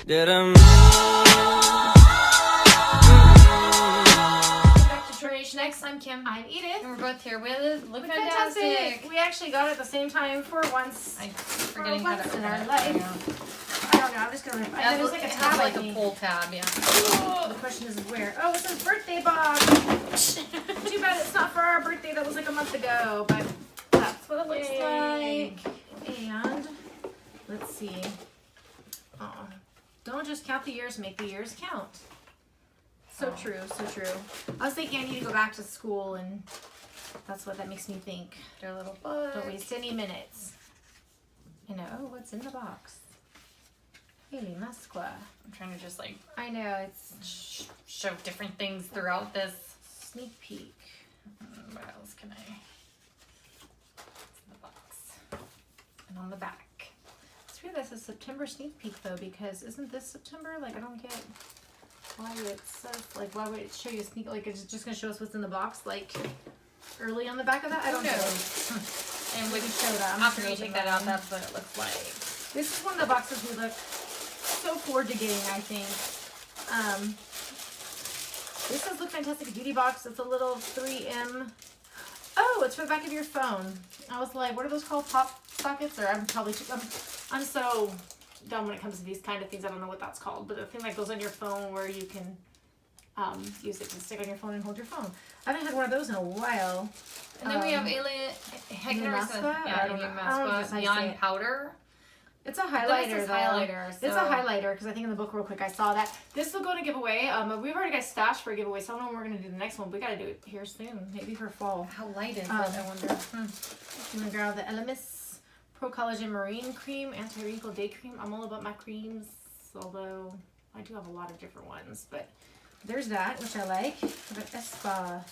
Back to Termination X. I'm Kim. I'm Edith. And we're both here with LookFantastic. We actually got it at the same time for once. I'm forgetting how to in our open it. life. I don't know. I'm just gonna. Yeah, There's like a it tab, has like I a think. pull tab, yeah. The question is where? Oh, it says birthday box. Too bad it's not for our birthday. That was like a month ago, but that's what it looks like. And let's see. Oh, don't just count the years, make the years count. So true, so true. I was thinking I need to go back to school, and that's what that makes me think. Their little book. Don't waste any minutes. You know, oh, what's in the box? Hey, Musqua. I'm trying to just like I know, it's show different things throughout this. sneak peek. What else can I? It's in the box. And on the back. It's weird this is September sneak peek though, because isn't this September? Like, I don't get why it says, like, why would it show you a sneak, like, it's just gonna show us what's in the box, like, early on the back of that? I don't know. And we can show that. after you take that out, that's what it looks like. This is one of the boxes we look so forward to getting, I think. This is LookFantastic Beauty Box. It's a little 3M. Oh, it's for the back of your phone. I was like, what are those called? Pop sockets? Or I'm so dumb when it comes to these kind of things. I don't know what that's called. But the thing that goes on your phone where you can use it to stick on your phone and hold your phone. I haven't had one of those in a while. And then we have Alien Neon Powder. It's a highlighter, though. Highlighter, so. It's a highlighter, because I think in the book real quick I saw that. This will go to giveaway. We've already got stashed for a giveaway, so I don't know when we're going to do the next one. We got to do it here soon, maybe for fall. How light is it, I wonder? I'm going to grab the Elemis Pro Collagen Marine Cream, Anti-Wrinkle Day Cream. I'm all about my creams, although I do have a lot of different ones. But there's that, which I like. But Espa.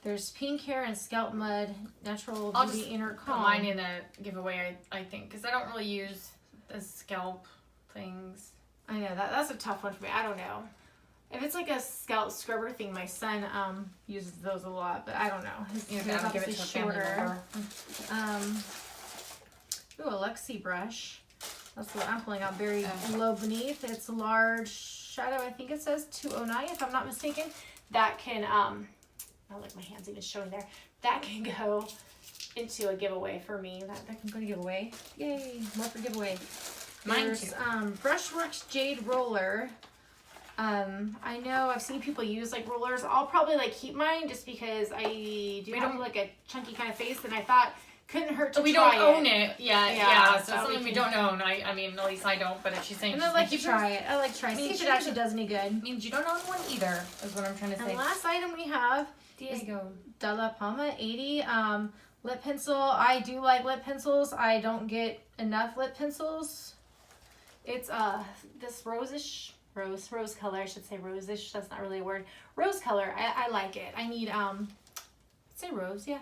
There's Pink Hair and Scalp Mud Natural Beauty Inner Calm. Put mine in a giveaway, I think, because I don't really use the scalp things. I know, that's a tough one for me. I don't know. If it's like a scalp scrubber thing, my son uses those a lot, but I don't know. His I'll give it to a shorter. Ooh, a Luxie brush. That's what I'm pulling out. Very low beneath. It's large shadow. I think it says 209, if I'm not mistaken. That can I like my hands even showing there. That can go into a giveaway for me. That can go to giveaway. Yay! More for giveaway. Mine There's, too. Brushworks Jade Roller. I know I've seen people use like rollers. I'll probably like keep mine just because I do have like a chunky kind of face, and I thought couldn't hurt to we try don't own it. Yeah. So so something we don't own. I mean, at least I don't. But if she's saying, and I like to try it. I like to try it. See if it actually does any good. Means you don't own one either. Is what I'm trying to say. And last item we have. Diego. De La Palma 80 lip pencil. I do like lip pencils. I don't get enough lip pencils. It's this rose color. I should say rosish. That's not really a word. Rose color. I like it. I need say rose, yeah,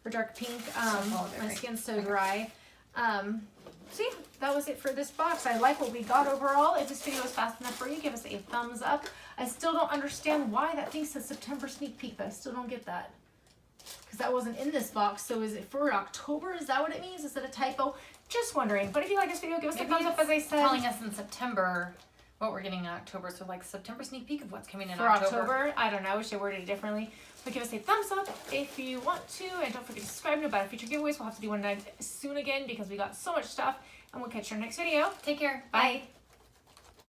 or dark pink. My skin's so dry. So yeah, that was it for this box. I like what we got overall. If this video was fast enough for you, give us a thumbs up. I still don't understand why that thing says September sneak peek, but I still don't get that. Because that wasn't in this box. So is it for October? Is that what it means? Is it a typo? Just wondering. But if you like this video, give us a thumbs up, as I said. Telling us in September what we're getting in October. So like September sneak peek of what's coming in for October. I don't know. I wish I worded it differently. But give us a thumbs up if you want to. And don't forget to subscribe to about future giveaways. We'll have to do one soon again because we got so much stuff. And we'll catch you in our next video. Take care. Bye.